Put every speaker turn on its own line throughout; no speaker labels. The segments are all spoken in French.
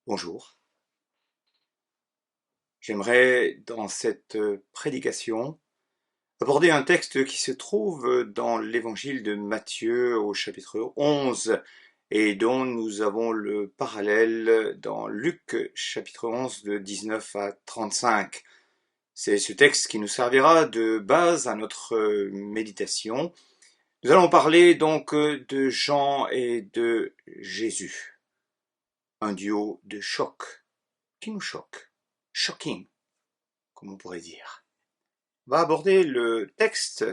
Bonjour. J'aimerais, dans cette prédication, aborder un texte qui se trouve dans l'évangile de Matthieu au chapitre 11 et dont nous avons le parallèle dans Luc chapitre 11 de 19 à 35. C'est ce texte qui nous servira de base à notre méditation. Nous allons parler donc de Jean et de Jésus. Un duo de choc qui nous choque. Shocking, comme on pourrait dire. On va aborder le texte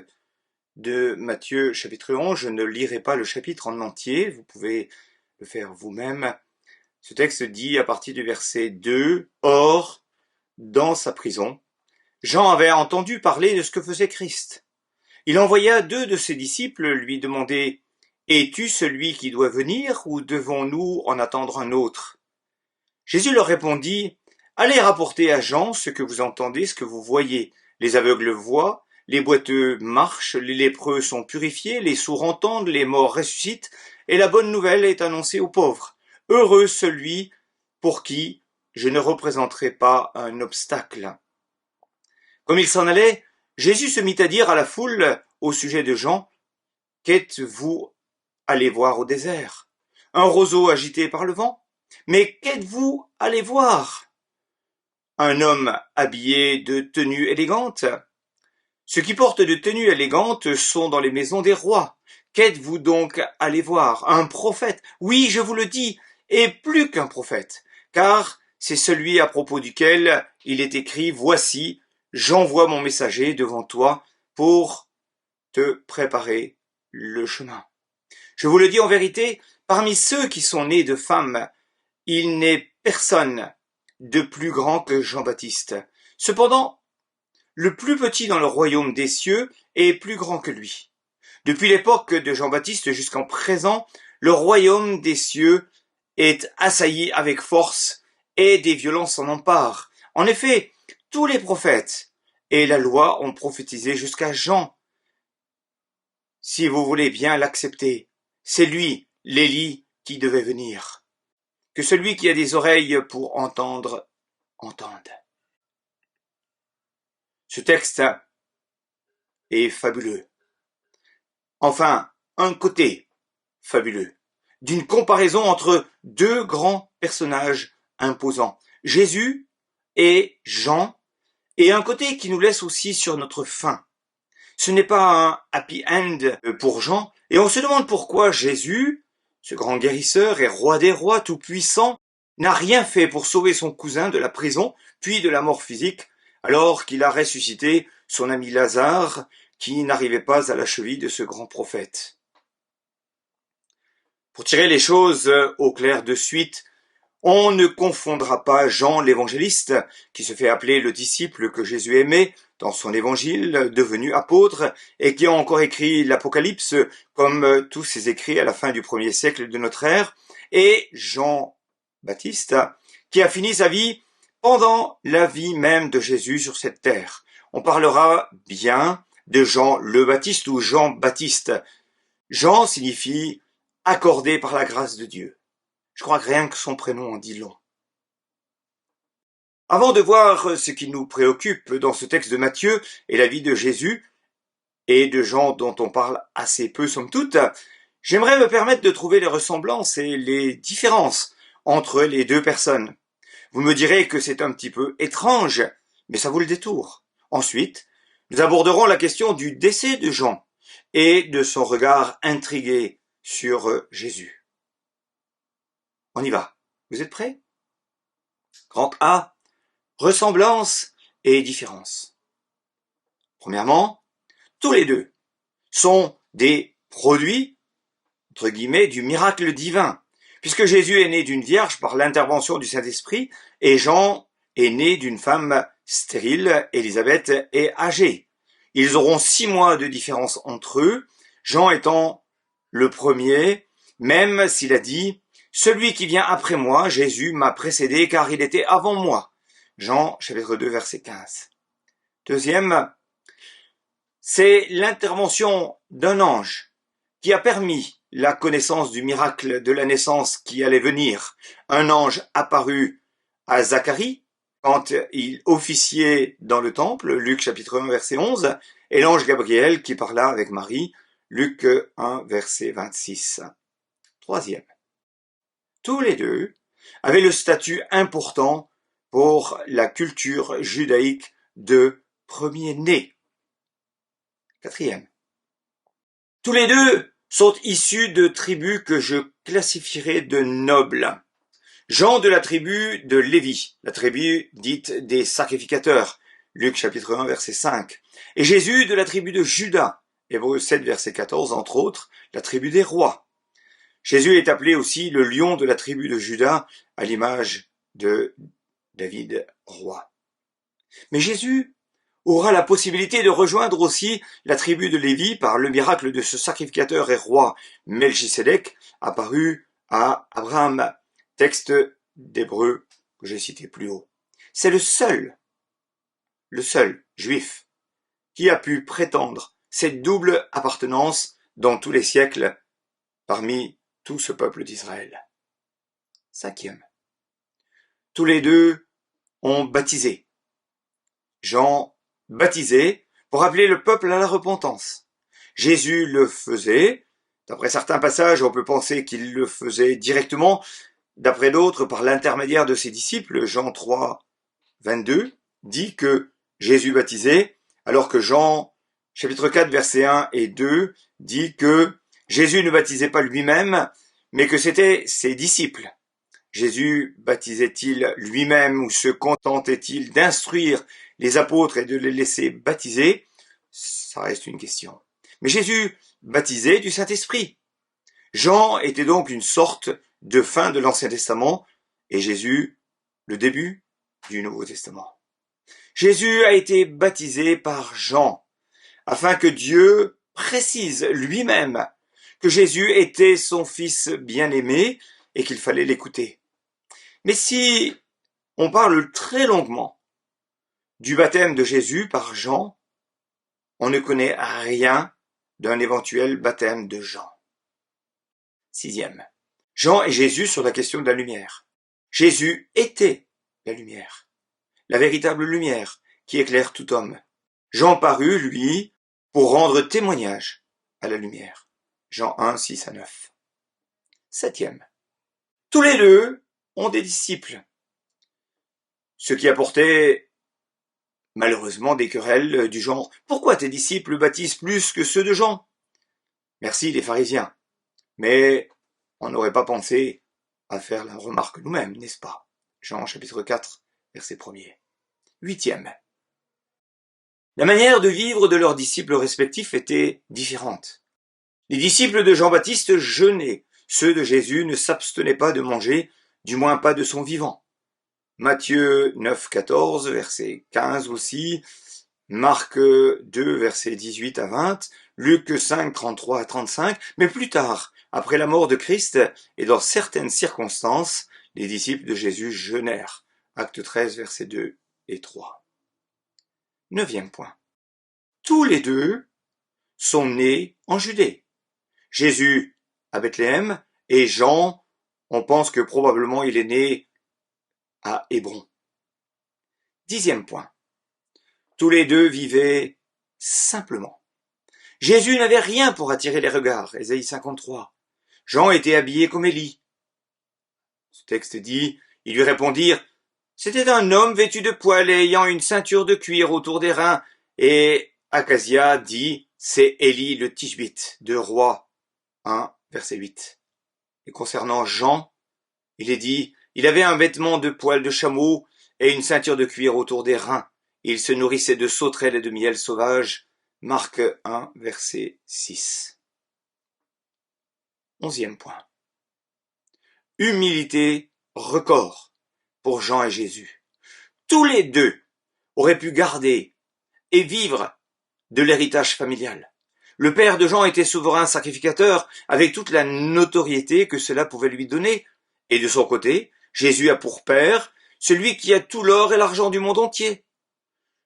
de Matthieu chapitre 11. Je ne lirai pas le chapitre en entier, vous pouvez le faire vous-même. Ce texte dit à partir du verset 2, « Or, dans sa prison, Jean avait entendu parler de ce que faisait Christ. Il envoya 2 de ses disciples lui demander, « Es-tu celui qui doit venir ou devons-nous en attendre un autre ?» Jésus leur répondit, « Allez rapporter à Jean ce que vous entendez, ce que vous voyez. Les aveugles voient, les boiteux marchent, les lépreux sont purifiés, les sourds entendent, les morts ressuscitent, et la bonne nouvelle est annoncée aux pauvres. Heureux celui pour qui je ne représenterai pas un obstacle. » Comme il s'en allait, Jésus se mit à dire à la foule au sujet de Jean, « Qu'êtes-vous allé voir au désert? Un roseau agité par le vent? Mais qu'êtes-vous allé voir? Un homme habillé de tenue élégante? Ceux qui portent de tenues élégantes sont dans les maisons des rois. Qu'êtes-vous donc allé voir? Un prophète? Oui, je vous le dis, et plus qu'un prophète, car c'est celui à propos duquel il est écrit, « Voici, j'envoie mon messager devant toi pour te préparer le chemin. » Je vous le dis en vérité, parmi ceux qui sont nés de femmes, il n'est personne de plus grand que Jean-Baptiste. Cependant, le plus petit dans le royaume des cieux est plus grand que lui. Depuis l'époque de Jean-Baptiste jusqu'en présent, le royaume des cieux est assailli avec force et des violences s'en emparent. En effet, tous les prophètes et la loi ont prophétisé jusqu'à Jean. Si vous voulez bien l'accepter, c'est lui, l'Élie, qui devait venir. Que celui qui a des oreilles pour entendre, entende. Ce texte est fabuleux. Enfin, un côté fabuleux, d'une comparaison entre 2 grands personnages imposants, Jésus et Jean, et un côté qui nous laisse aussi sur notre faim. Ce n'est pas un happy end pour Jean, et on se demande pourquoi Jésus, ce grand guérisseur et roi des rois tout-puissant, n'a rien fait pour sauver son cousin de la prison, puis de la mort physique, alors qu'il a ressuscité son ami Lazare, qui n'arrivait pas à la cheville de ce grand prophète. Pour tirer les choses au clair de suite, on ne confondra pas Jean l'évangéliste, qui se fait appeler le disciple que Jésus aimait dans son évangile, devenu apôtre, et qui a encore écrit l'Apocalypse, comme tous ses écrits à la fin du 1er siècle de notre ère, et Jean-Baptiste, qui a fini sa vie pendant la vie même de Jésus sur cette terre. On parlera bien de Jean le Baptiste ou Jean-Baptiste. Jean signifie « accordé par la grâce de Dieu ». Je crois que rien que son prénom en dit long. Avant de voir ce qui nous préoccupe dans ce texte de Matthieu et la vie de Jésus et de gens dont on parle assez peu somme toute, j'aimerais me permettre de trouver les ressemblances et les différences entre les 2 personnes. Vous me direz que c'est un petit peu étrange, mais ça vaut le détour. Ensuite, nous aborderons la question du décès de Jean et de son regard intrigué sur Jésus. On y va. Vous êtes prêts? Grand A, ressemblance et différence. Premièrement, tous les 2 sont des produits, entre guillemets, du miracle divin, puisque Jésus est né d'une vierge par l'intervention du Saint-Esprit et Jean est né d'une femme stérile, Élisabeth est âgée. Ils auront 6 mois de différence entre eux, Jean étant le premier, même s'il a dit « Celui qui vient après moi, Jésus, m'a précédé car il était avant moi ». Jean, chapitre 2, verset 15. Deuxième, c'est l'intervention d'un ange qui a permis la connaissance du miracle de la naissance qui allait venir. Un ange apparut à Zacharie quand il officiait dans le temple, Luc chapitre 1 verset 11, et l'ange Gabriel qui parla avec Marie, Luc 1 verset 26. Troisième. Tous les deux avaient le statut important pour la culture judaïque de premier-né. Quatrième. Tous les deux sont issus de tribus que je classifierais de nobles. Jean de la tribu de Lévi, la tribu dite des sacrificateurs, Luc chapitre 1 verset 5, et Jésus de la tribu de Juda, Hébreux 7 verset 14, entre autres, la tribu des rois. Jésus est appelé aussi le lion de la tribu de Juda, à l'image de David roi. Mais Jésus aura la possibilité de rejoindre aussi la tribu de Lévi par le miracle de ce sacrificateur et roi Melchisédek, apparu à Abraham, texte d'Hébreux que j'ai cité plus haut. C'est le seul juif qui a pu prétendre cette double appartenance dans tous les siècles parmi tout ce peuple d'Israël. Cinquième. Tous les deux ont baptisé. Jean baptisait pour appeler le peuple à la repentance. Jésus le faisait. D'après certains passages, on peut penser qu'il le faisait directement. D'après d'autres, par l'intermédiaire de ses disciples, Jean 3, 22, dit que Jésus baptisait, alors que Jean, chapitre 4, versets 1 et 2, dit que Jésus ne baptisait pas lui-même, mais que c'était ses disciples. Jésus baptisait-il lui-même ou se contentait-il d'instruire les apôtres et de les laisser baptiser? Ça reste une question. Mais Jésus baptisait du Saint-Esprit. Jean était donc une sorte de fin de l'Ancien Testament et Jésus, le début du Nouveau Testament. Jésus a été baptisé par Jean afin que Dieu précise lui-même que Jésus était son Fils bien-aimé et qu'il fallait l'écouter. Mais si on parle très longuement du baptême de Jésus par Jean, on ne connaît rien d'un éventuel baptême de Jean. Sixième. Jean et Jésus sur la question de la lumière. Jésus était la lumière, la véritable lumière qui éclaire tout homme. Jean parut, lui, pour rendre témoignage à la lumière. Jean 1, 6 à 9. Septième. Tous les deux ont des disciples, ce qui apportait malheureusement des querelles du genre « Pourquoi tes disciples baptisent plus que ceux de Jean ?» Merci les pharisiens. Mais on n'aurait pas pensé à faire la remarque nous-mêmes, n'est-ce pas? Jean chapitre 4, verset 1er. Huitième. La manière de vivre de leurs disciples respectifs était différente. Les disciples de Jean-Baptiste jeûnaient. Ceux de Jésus ne s'abstenaient pas de manger, du moins pas de son vivant. Matthieu 9, 14, verset 15 aussi, Marc 2, verset 18 à 20, Luc 5, 33 à 35, mais plus tard, après la mort de Christ, et dans certaines circonstances, les disciples de Jésus jeûnèrent. Acte 13, versets 2 et 3. Neuvième point. Tous les deux sont nés en Judée. Jésus à Bethléem et Jean, on pense que probablement il est né à Hébron. Dixième point. Tous les deux vivaient simplement. Jésus n'avait rien pour attirer les regards, Ésaïe 53. Jean était habillé comme Élie. Ce texte dit, ils lui répondirent, c'était un homme vêtu de poils et ayant une ceinture de cuir autour des reins. Et Acasia dit, c'est Élie le Tishbite de Roi 1, verset 8. Et concernant Jean, il est dit, il avait un vêtement de poils de chameau et une ceinture de cuir autour des reins. Il se nourrissait de sauterelles et de miel sauvage. Marc 1, verset 6. 11e point. Humilité record pour Jean et Jésus. Tous les deux auraient pu garder et vivre de l'héritage familial. Le père de Jean était souverain sacrificateur avec toute la notoriété que cela pouvait lui donner. Et de son côté, Jésus a pour père celui qui a tout l'or et l'argent du monde entier.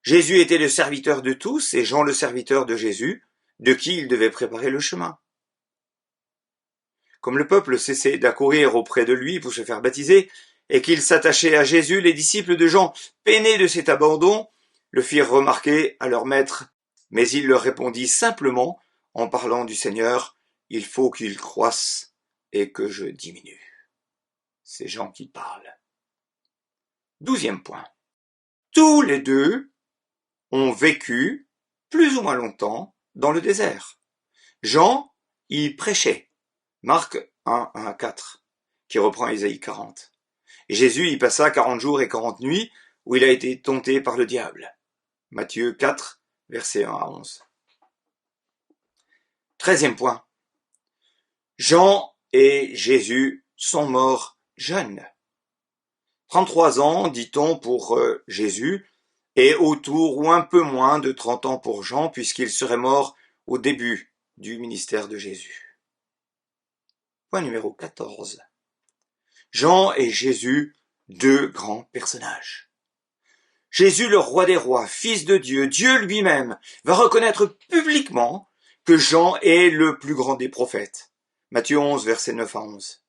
Jésus était le serviteur de tous et Jean le serviteur de Jésus, de qui il devait préparer le chemin. comme le peuple cessait d'accourir auprès de lui pour se faire baptiser, et qu'il s'attachait à Jésus, les disciples de Jean, peinés de cet abandon, le firent remarquer à leur maître, mais il leur répondit simplement, en parlant du Seigneur, « Il faut qu'il croisse et que je diminue. » C'est Jean qui parle. 12e point. Tous les deux ont vécu plus ou moins longtemps dans le désert. Jean y prêchait, Marc 1, 1 à 4, qui reprend Ésaïe 40. Et Jésus y passa 40 jours et 40 nuits où il a été tenté par le diable. Matthieu 4, versets 1 à 11. 13e point. Jean et Jésus sont morts jeunes. 33 ans, dit-on, pour Jésus, et autour ou un peu moins de 30 ans pour Jean, puisqu'il serait mort au début du ministère de Jésus. Point numéro 14. Jean et Jésus, deux grands personnages. Jésus, le roi des rois, fils de Dieu, Dieu lui-même, va reconnaître publiquement que Jean est le plus grand des prophètes. Matthieu 11, versets 9 à 11.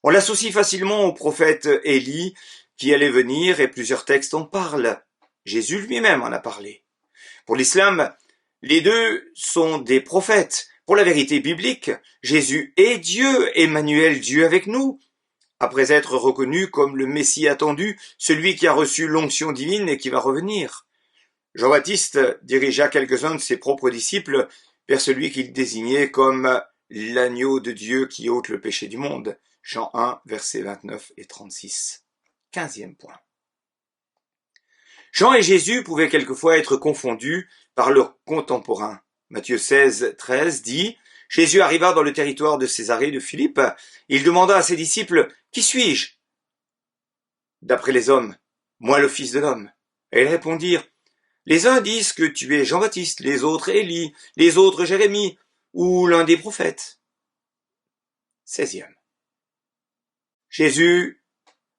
On l'associe facilement au prophète Élie qui allait venir et plusieurs textes en parlent. Jésus lui-même en a parlé. Pour l'islam, les deux sont des prophètes. Pour la vérité biblique, Jésus est Dieu, Emmanuel, Dieu avec nous. Après être reconnu comme le Messie attendu, celui qui a reçu l'onction divine et qui va revenir. Jean-Baptiste dirigea quelques-uns de ses propres disciples vers celui qu'il désignait comme l'agneau de Dieu qui ôte le péché du monde. Jean 1, versets 29 et 36. 15e point. Jean et Jésus pouvaient quelquefois être confondus par leurs contemporains. Matthieu 16, 13 dit « Jésus arriva dans le territoire de Césarée de Philippe. Il demanda à ses disciples « Qui suis-je » d'après les hommes, « Moi le Fils de l'homme. » Et ils répondirent « Les uns disent que tu es Jean-Baptiste, les autres Élie, les autres Jérémie, ou l'un des prophètes. » 16e. Jésus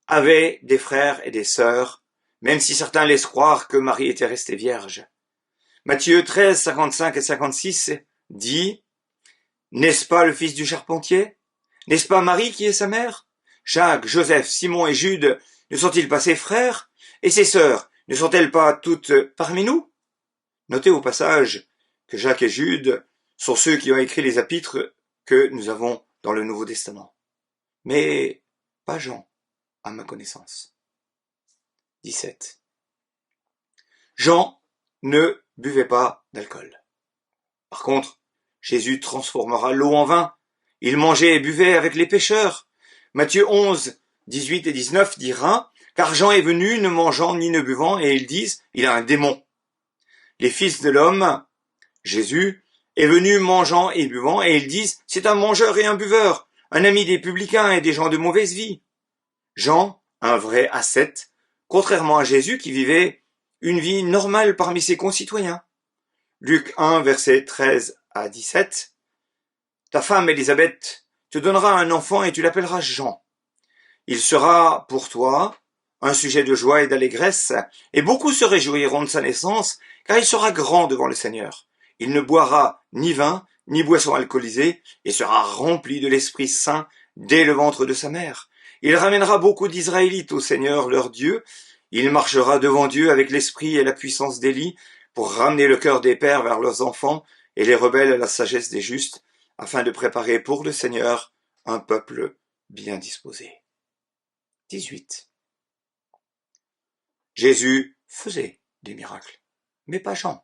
avait des frères et des sœurs, même si certains laissent croire que Marie était restée vierge. Matthieu 13, 55 et 56 dit « N'est-ce pas le fils du charpentier? N'est-ce pas Marie qui est sa mère? Jacques, Joseph, Simon et Jude ne sont-ils pas ses frères? Et ses sœurs ne sont-elles pas toutes parmi nous ?» Notez au passage que Jacques et Jude sont ceux qui ont écrit les épîtres que nous avons dans le Nouveau Testament. Mais pas Jean, à ma connaissance. 17. Jean ne buvait pas d'alcool. Par contre, Jésus transformera l'eau en vin. Il mangeait et buvait avec les pécheurs. Matthieu 11, 18 et 19 dira « Car Jean est venu ne mangeant ni ne buvant, et ils disent « Il a un démon ». Les fils de l'homme, Jésus, est venu mangeant et buvant, et ils disent « C'est un mangeur et un buveur, un ami des publicains et des gens de mauvaise vie ». Jean, un vrai ascète, contrairement à Jésus qui vivait une vie normale parmi ses concitoyens. Luc 1, versets 13 à 17. Ta femme Élisabeth te donnera un enfant et tu l'appelleras Jean. Il sera pour toi un sujet de joie et d'allégresse, et beaucoup se réjouiront de sa naissance, car il sera grand devant le Seigneur. Il ne boira ni vin, ni boisson alcoolisée, et sera rempli de l'Esprit Saint dès le ventre de sa mère. Il ramènera beaucoup d'Israélites au Seigneur leur Dieu. Il marchera devant Dieu avec l'esprit et la puissance d'Élie pour ramener le cœur des pères vers leurs enfants et les rebelles à la sagesse des justes, afin de préparer pour le Seigneur un peuple bien disposé. 18. Jésus faisait des miracles, mais pas Jean.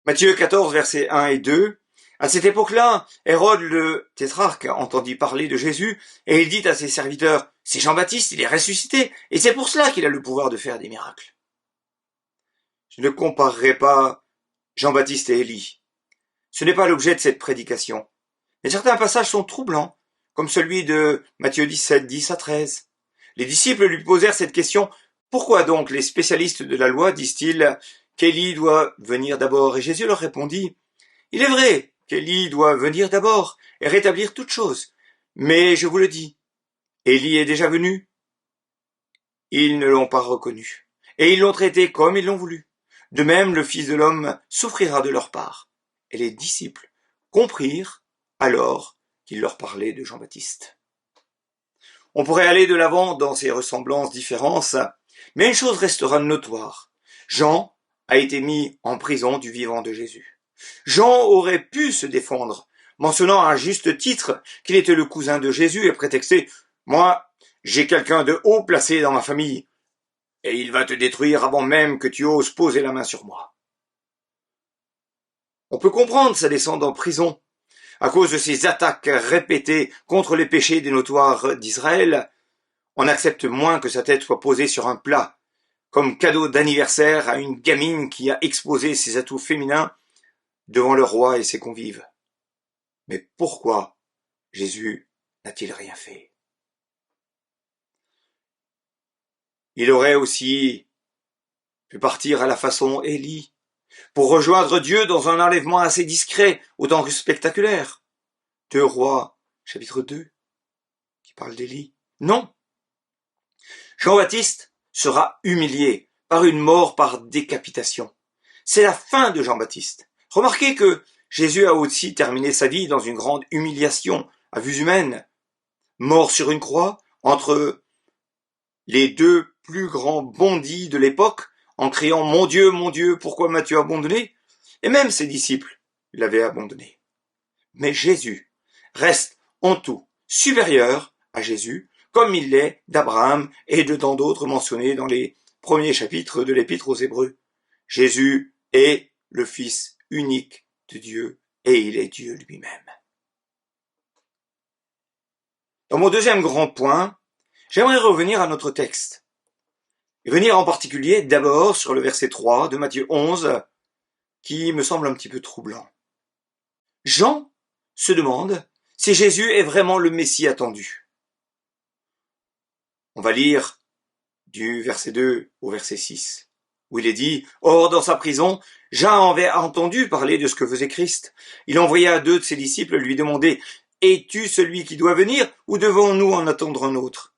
Matthieu 14, versets 1 et 2. À cette époque-là, Hérode le tétrarque entendit parler de Jésus, et il dit à ses serviteurs, « C'est Jean-Baptiste, il est ressuscité, et c'est pour cela qu'il a le pouvoir de faire des miracles. » Je ne comparerai pas Jean-Baptiste et Élie. Ce n'est pas l'objet de cette prédication. Mais certains passages sont troublants, comme celui de Matthieu 17, 10 à 13. Les disciples lui posèrent cette question, « Pourquoi donc les spécialistes de la loi disent-ils qu'Élie doit venir d'abord ?» Et Jésus leur répondit, « Il est vrai qu'Élie doit venir d'abord et rétablir toutes choses. Mais je vous le dis, Élie est déjà venu. Ils ne l'ont pas reconnu, et ils l'ont traité comme ils l'ont voulu. De même, le Fils de l'homme souffrira de leur part. » Et les disciples comprirent alors qu'il leur parlait de Jean-Baptiste. On pourrait aller de l'avant dans ces ressemblances, différences, mais une chose restera notoire. Jean a été mis en prison du vivant de Jésus. Jean aurait pu se défendre, mentionnant à juste titre qu'il était le cousin de Jésus et prétexter « Moi, j'ai quelqu'un de haut placé dans ma famille, et il va te détruire avant même que tu oses poser la main sur moi. » On peut comprendre sa descente en prison à cause de ses attaques répétées contre les péchés des notoires d'Israël. On accepte moins que sa tête soit posée sur un plat, comme cadeau d'anniversaire à une gamine qui a exposé ses atouts féminins devant le roi et ses convives. Mais pourquoi Jésus n'a-t-il rien fait? Il aurait aussi pu partir à la façon Élie, pour rejoindre Dieu dans un enlèvement assez discret, autant que spectaculaire. 2 Rois, chapitre 2, qui parle d'Élie. Non. Jean-Baptiste sera humilié par une mort par décapitation. C'est la fin de Jean-Baptiste. Remarquez que Jésus a aussi terminé sa vie dans une grande humiliation à vue humaine. Mort sur une croix, entre les 2 plus grands bandits de l'époque, en criant « Mon Dieu, pourquoi m'as-tu abandonné ?» Et même ses disciples l'avaient abandonné. Mais Jésus reste en tout supérieur à Jésus, comme il l'est d'Abraham et de tant d'autres mentionnés dans les premiers chapitres de l'Épître aux Hébreux. Jésus est le Fils unique de Dieu et il est Dieu lui-même. Dans mon deuxième grand point, j'aimerais revenir à notre texte et venir en particulier d'abord sur le verset 3 de Matthieu 11 qui me semble un petit peu troublant. Jean se demande si Jésus est vraiment le Messie attendu. On va lire du verset 2 au verset 6, où il est dit « Or, dans sa prison, Jean avait entendu parler de ce que faisait Christ. Il envoya 2 de ses disciples lui demander « Es-tu celui qui doit venir, ou devons-nous en attendre un autre ?»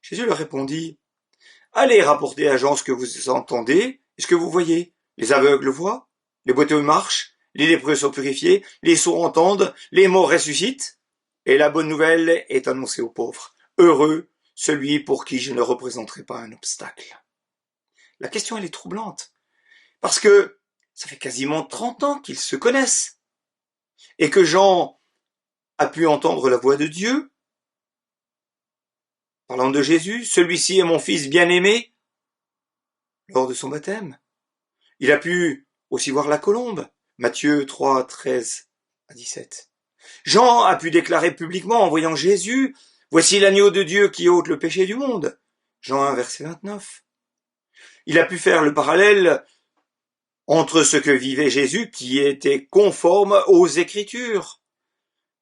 Jésus leur répondit « Allez rapporter à Jean ce que vous entendez et ce que vous voyez. Les aveugles voient, les boiteux marchent, les lépreux sont purifiés, les sourds entendent, les morts ressuscitent, et la bonne nouvelle est annoncée aux pauvres. Heureux celui pour qui je ne représenterai pas un obstacle. » La question, elle est troublante, parce que ça fait quasiment 30 ans qu'ils se connaissent, et que Jean a pu entendre la voix de Dieu, parlant de Jésus, « Celui-ci est mon fils bien-aimé » lors de son baptême. Il a pu aussi voir la colombe, Matthieu 3, 13 à 17. Jean a pu déclarer publiquement en voyant Jésus « Voici l'agneau de Dieu qui ôte le péché du monde » Jean 1, verset 29. Il a pu faire le parallèle entre ce que vivait Jésus, qui était conforme aux Écritures,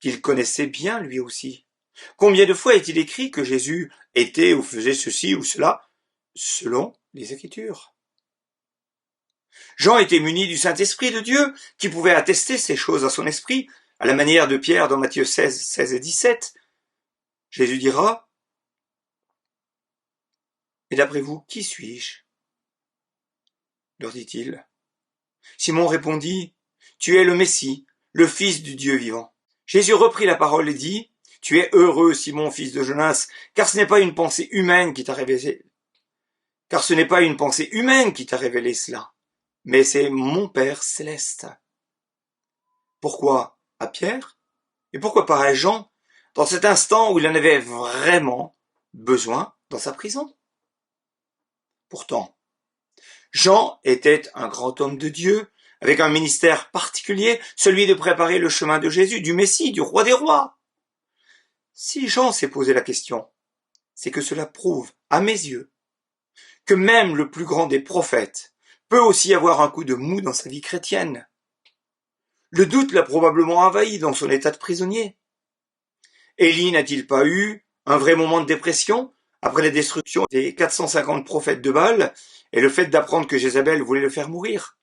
qu'il connaissait bien lui aussi. Combien de fois est-il écrit que Jésus était ou faisait ceci ou cela selon les Écritures? Jean était muni du Saint-Esprit de Dieu, qui pouvait attester ces choses à son esprit, à la manière de Pierre dans Matthieu 16, 16 et 17. Jésus dira « Et d'après vous, qui suis-je » leur dit-il. Simon répondit « Tu es le Messie, le Fils du Dieu vivant. » Jésus reprit la parole et dit « Tu es heureux, Simon, fils de Jonas, car ce n'est pas une pensée humaine qui t'a révélé cela, mais c'est mon Père céleste. » Pourquoi à Pierre? Et pourquoi pas à Jean, dans cet instant où il en avait vraiment besoin dans sa prison? Pourtant, Jean était un grand homme de Dieu, avec un ministère particulier, celui de préparer le chemin de Jésus, du Messie, du roi des rois. Si Jean s'est posé la question, c'est que cela prouve, à mes yeux, que même le plus grand des prophètes peut aussi avoir un coup de mou dans sa vie chrétienne. Le doute l'a probablement envahi dans son état de prisonnier. Élie n'a-t-il pas eu un vrai moment de dépression après la destruction des 450 prophètes de Baal et le fait d'apprendre que Jézabel voulait le faire mourir?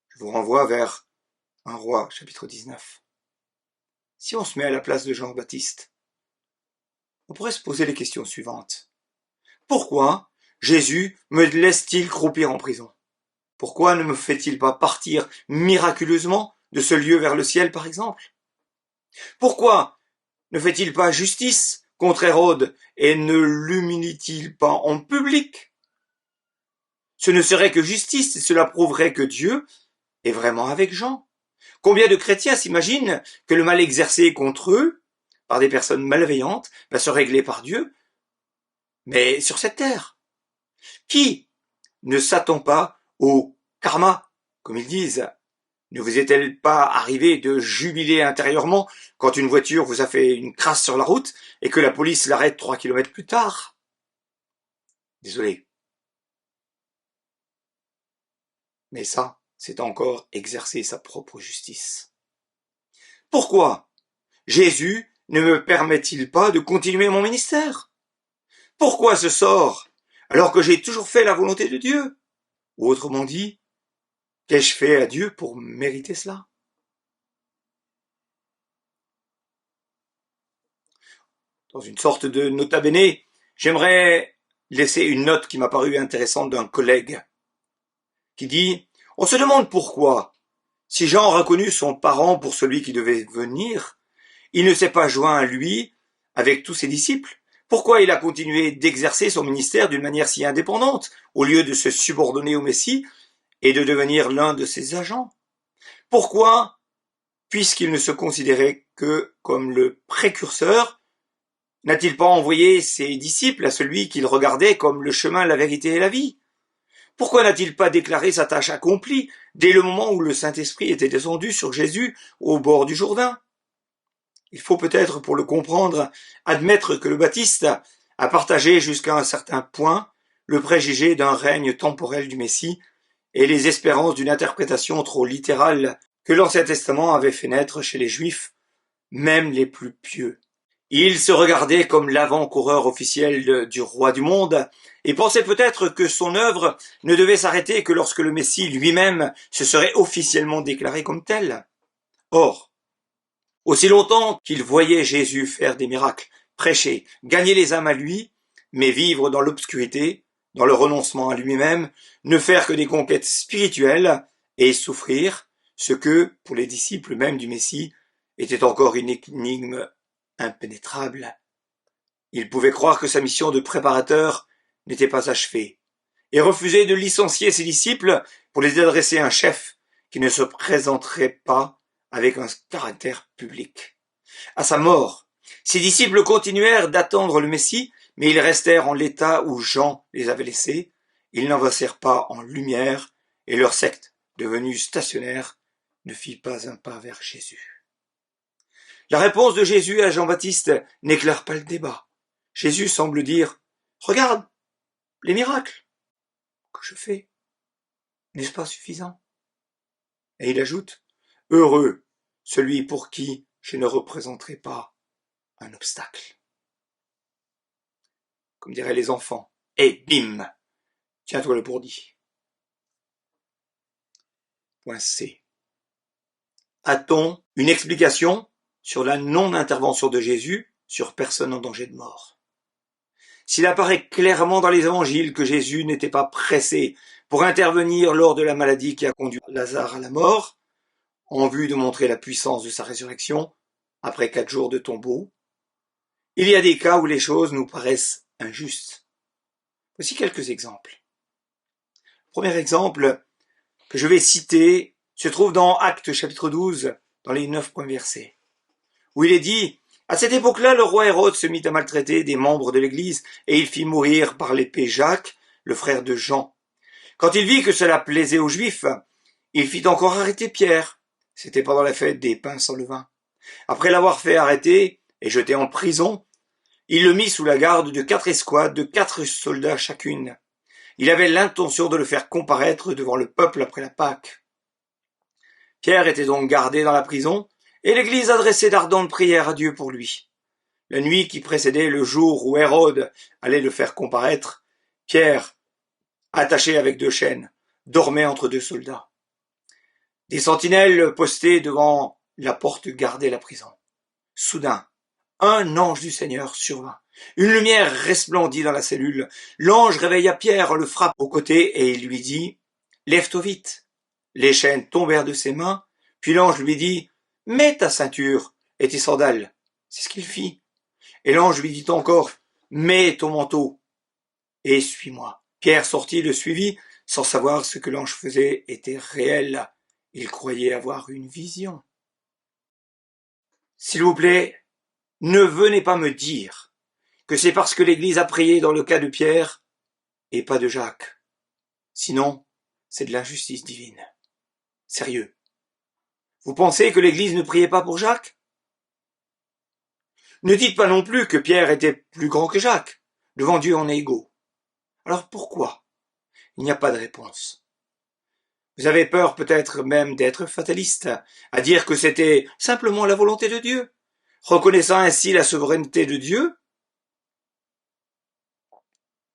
Je vous renvoie vers 1 Roi, chapitre 19. Si on se met à la place de Jean-Baptiste, on pourrait se poser les questions suivantes. Pourquoi Jésus me laisse-t-il croupir en prison? Pourquoi ne me fait-il pas partir miraculeusement de ce lieu vers le ciel, par exemple? Pourquoi ne fait-il pas justice contre Hérode et ne l'humilie-t-il pas en public? Ce ne serait que justice et cela prouverait que Dieu est vraiment avec Jean. Combien de chrétiens s'imaginent que le mal exercé contre eux par des personnes malveillantes va se régler par Dieu, mais sur cette terre? Qui ne s'attend pas au karma, comme ils disent? Ne vous est-elle pas arrivé de jubiler intérieurement quand une voiture vous a fait une crasse sur la route et que la police l'arrête 3 kilomètres plus tard? Désolé. Mais ça, c'est encore exercer sa propre justice. Pourquoi Jésus ne me permet-il pas de continuer mon ministère? Pourquoi ce sort alors que j'ai toujours fait la volonté de Dieu? Ou autrement dit, qu'ai-je fait à Dieu pour mériter cela? Dans une sorte de nota bene, j'aimerais laisser une note qui m'a paru intéressante d'un collègue qui dit « On se demande pourquoi, si Jean a reconnu son parent pour celui qui devait venir, il ne s'est pas joint à lui avec tous ses disciples. Pourquoi il a continué d'exercer son ministère d'une manière si indépendante, au lieu de se subordonner au Messie et de devenir l'un de ses agents? Pourquoi, puisqu'il ne se considérait que comme le précurseur, n'a-t-il pas envoyé ses disciples à celui qu'il regardait comme le chemin, la vérité et la vie? Pourquoi n'a-t-il pas déclaré sa tâche accomplie dès le moment où le Saint-Esprit était descendu sur Jésus au bord du Jourdain? Il faut peut-être, pour le comprendre, admettre que le Baptiste a partagé jusqu'à un certain point le préjugé d'un règne temporel du Messie et les espérances d'une interprétation trop littérale que l'Ancien Testament avait fait naître chez les Juifs, même les plus pieux. Il se regardait comme l'avant-coureur officiel du roi du monde et pensait peut-être que son œuvre ne devait s'arrêter que lorsque le Messie lui-même se serait officiellement déclaré comme tel. Or, aussi longtemps qu'il voyait Jésus faire des miracles, prêcher, gagner les âmes à lui, mais vivre dans l'obscurité, dans le renoncement à lui-même, ne faire que des conquêtes spirituelles et souffrir, ce que, pour les disciples même du Messie, était encore une énigme impénétrable. Il pouvait croire que sa mission de préparateur n'était pas achevée, et refuser de licencier ses disciples pour les adresser à un chef qui ne se présenterait pas avec un caractère public. À sa mort, ses disciples continuèrent d'attendre le Messie, mais ils restèrent en l'état où Jean les avait laissés. Ils n'avancèrent pas en lumière, et leur secte, devenue stationnaire, ne fit pas un pas vers Jésus. La réponse de Jésus à Jean-Baptiste n'éclaire pas le débat. Jésus semble dire « Regarde, les miracles que je fais, n'est-ce pas suffisant ?» Et il ajoute « Heureux celui pour qui je ne représenterai pas un obstacle. » Comme diraient les enfants. Et bim, tiens-toi le pourdi. Point C. A-t-on une explication sur la non-intervention de Jésus sur personne en danger de mort? S'il apparaît clairement dans les évangiles que Jésus n'était pas pressé pour intervenir lors de la maladie qui a conduit Lazare à la mort, en vue de montrer la puissance de sa résurrection après 4 jours de tombeau, il y a des cas où les choses nous paraissent injustes. Voici quelques exemples. Le premier exemple que je vais citer se trouve dans Actes chapitre 12, dans les 9 premiers versets, où il est dit « À cette époque-là, le roi Hérode se mit à maltraiter des membres de l'Église, et il fit mourir par l'épée Jacques, le frère de Jean. Quand il vit que cela plaisait aux Juifs, il fit encore arrêter Pierre. C'était pendant la fête des pains sans levain. Après l'avoir fait arrêter et jeter en prison, il le mit sous la garde de 4 escouades de 4 soldats chacune. Il avait l'intention de le faire comparaître devant le peuple après la Pâque. Pierre était donc gardé dans la prison, et l'Église adressait d'ardentes prières à Dieu pour lui. La nuit qui précédait le jour où Hérode allait le faire comparaître, Pierre, attaché avec 2 chaînes, dormait entre 2 soldats. Des sentinelles postées devant la porte gardaient la prison. Soudain, un ange du Seigneur survint. Une lumière resplendit dans la cellule. L'ange réveilla Pierre, le frappe au côté et il lui dit « Lève-toi vite !» Les chaînes tombèrent de ses mains, puis l'ange lui dit « Mets ta ceinture et tes sandales. C'est ce qu'il fit. Et l'ange lui dit encore, mets ton manteau et suis-moi. Pierre sortit et le suivit, sans savoir ce que l'ange faisait était réel. Il croyait avoir une vision. S'il vous plaît, ne venez pas me dire que c'est parce que l'Église a prié dans le cas de Pierre et pas de Jacques. Sinon, c'est de l'injustice divine. Sérieux. Vous pensez que l'Église ne priait pas pour Jacques? Ne dites pas non plus que Pierre était plus grand que Jacques. Devant Dieu, on est égaux. Alors pourquoi? Il n'y a pas de réponse. Vous avez peur peut-être même d'être fataliste, à dire que c'était simplement la volonté de Dieu, reconnaissant ainsi la souveraineté de Dieu.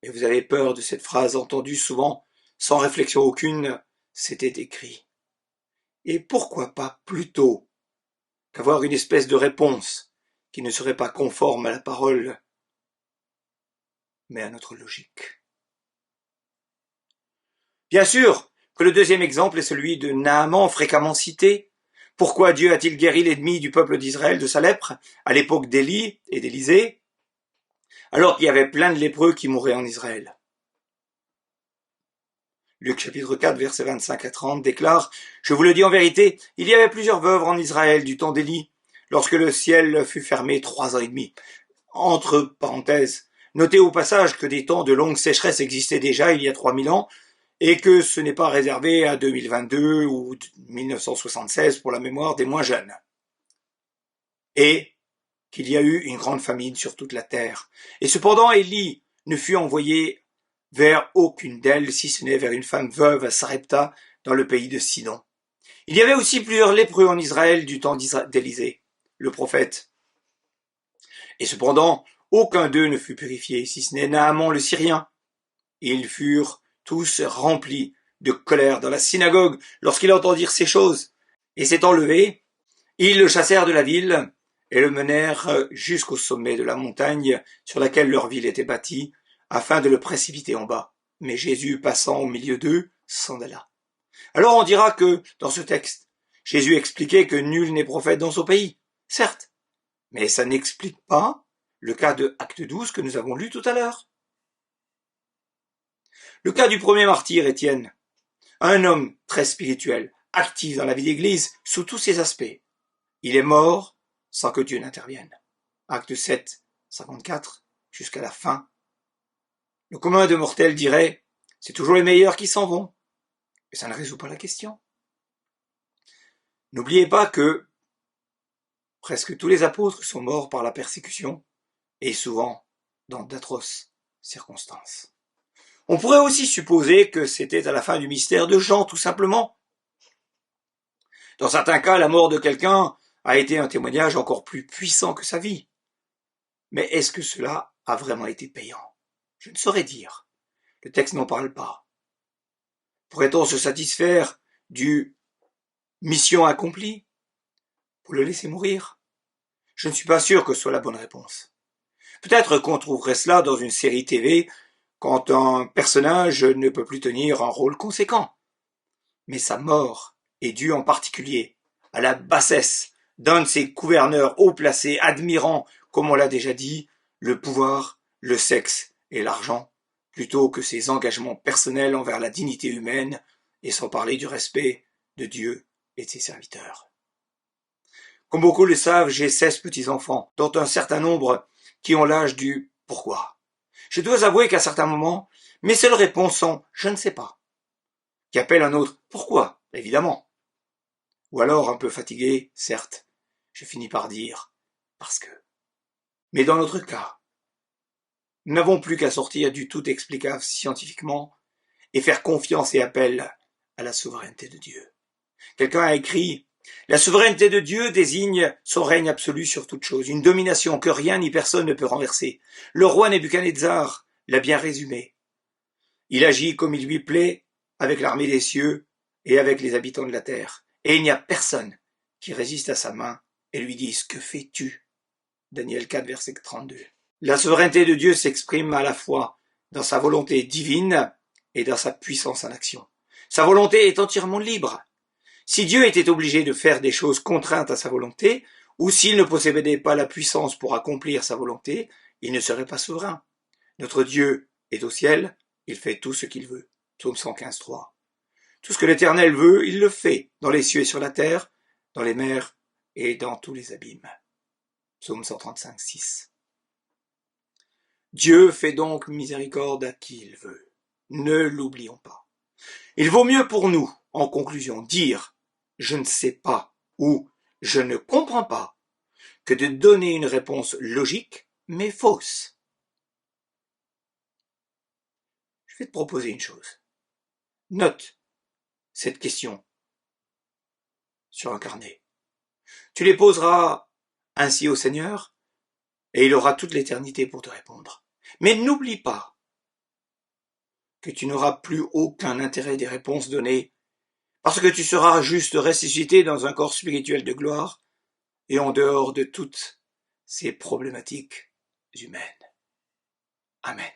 Et vous avez peur de cette phrase entendue souvent, sans réflexion aucune, c'était écrit. Et pourquoi pas plutôt qu'avoir une espèce de réponse qui ne serait pas conforme à la parole, mais à notre logique. Bien sûr que le deuxième exemple est celui de Naaman, fréquemment cité. Pourquoi Dieu a-t-il guéri l'ennemi du peuple d'Israël de sa lèpre, à l'époque d'Élie et d'Élisée, alors qu'il y avait plein de lépreux qui mouraient en Israël? Luc chapitre 4, versets 25 à 30 déclare « Je vous le dis en vérité, il y avait plusieurs veuves en Israël du temps d'Élie, lorsque le ciel fut fermé 3 ans et demi. » Entre parenthèses, notez au passage que des temps de longue sécheresse existaient déjà il y a 3000 ans, et que ce n'est pas réservé à 2022 ou 1976 pour la mémoire des moins jeunes. Et qu'il y a eu une grande famine sur toute la terre. Et cependant, Élie ne fut envoyé vers aucune d'elles, si ce n'est vers une femme veuve à Sarepta, dans le pays de Sidon. Il y avait aussi plusieurs lépreux en Israël du temps d'Élisée, le prophète. Et cependant, aucun d'eux ne fut purifié, si ce n'est Naaman le Syrien. Et ils furent tous remplis de colère dans la synagogue lorsqu'ils entendirent ces choses. Et s'étant levés, ils le chassèrent de la ville et le menèrent jusqu'au sommet de la montagne sur laquelle leur ville était bâtie, afin de le précipiter en bas. Mais Jésus, passant au milieu d'eux, s'en alla. Alors on dira que, dans ce texte, Jésus expliquait que nul n'est prophète dans son pays. Certes, mais ça n'explique pas le cas de Acte 12 que nous avons lu tout à l'heure. Le cas du premier martyr, Étienne, un homme très spirituel, actif dans la vie d'Église sous tous ses aspects. Il est mort sans que Dieu n'intervienne. Acte 7, 54, jusqu'à la fin. Le commun de mortels dirait, c'est toujours les meilleurs qui s'en vont. Et ça ne résout pas la question. N'oubliez pas que presque tous les apôtres sont morts par la persécution, et souvent dans d'atroces circonstances. On pourrait aussi supposer que c'était à la fin du mystère de Jean, tout simplement. Dans certains cas, la mort de quelqu'un a été un témoignage encore plus puissant que sa vie. Mais est-ce que cela a vraiment été payant? Je ne saurais dire. Le texte n'en parle pas. Pourrait-on se satisfaire du mission accomplie pour le laisser mourir? Je ne suis pas sûr que ce soit la bonne réponse. Peut-être qu'on trouverait cela dans une série TV quand un personnage ne peut plus tenir un rôle conséquent. Mais sa mort est due en particulier à la bassesse d'un de ces gouverneurs haut placés, admirant, comme on l'a déjà dit, le pouvoir, le sexe et l'argent, plutôt que ses engagements personnels envers la dignité humaine, et sans parler du respect de Dieu et de ses serviteurs. Comme beaucoup le savent, j'ai 16 petits-enfants, dont un certain nombre qui ont l'âge du « pourquoi ». Je dois avouer qu'à certains moments, mes seules réponses sont « je ne sais pas », qui appellent un autre « pourquoi », évidemment. Ou alors, un peu fatigué, certes, je finis par dire « parce que ». Mais dans notre cas, nous n'avons plus qu'à sortir du tout explicable scientifiquement et faire confiance et appel à la souveraineté de Dieu. Quelqu'un a écrit « La souveraineté de Dieu désigne son règne absolu sur toute chose, une domination que rien ni personne ne peut renverser. Le roi Nebuchadnezzar l'a bien résumé. Il agit comme il lui plaît avec l'armée des cieux et avec les habitants de la terre. Et il n'y a personne qui résiste à sa main et lui dise « Que fais-tu » Daniel 4, verset 32. La souveraineté de Dieu s'exprime à la fois dans sa volonté divine et dans sa puissance en action. Sa volonté est entièrement libre. Si Dieu était obligé de faire des choses contraintes à sa volonté, ou s'il ne possédait pas la puissance pour accomplir sa volonté, il ne serait pas souverain. Notre Dieu est au ciel, il fait tout ce qu'il veut. Psaume 115, 3. Tout ce que l'Éternel veut, il le fait, dans les cieux et sur la terre, dans les mers et dans tous les abîmes. Psaume 135, 6. Dieu fait donc miséricorde à qui il veut. Ne l'oublions pas. Il vaut mieux pour nous, en conclusion, dire « je ne sais pas » ou « je ne comprends pas » que de donner une réponse logique, mais fausse. Je vais te proposer une chose. Note cette question sur un carnet. Tu les poseras ainsi au Seigneur et il aura toute l'éternité pour te répondre. Mais n'oublie pas que tu n'auras plus aucun intérêt des réponses données parce que tu seras juste ressuscité dans un corps spirituel de gloire et en dehors de toutes ces problématiques humaines. Amen.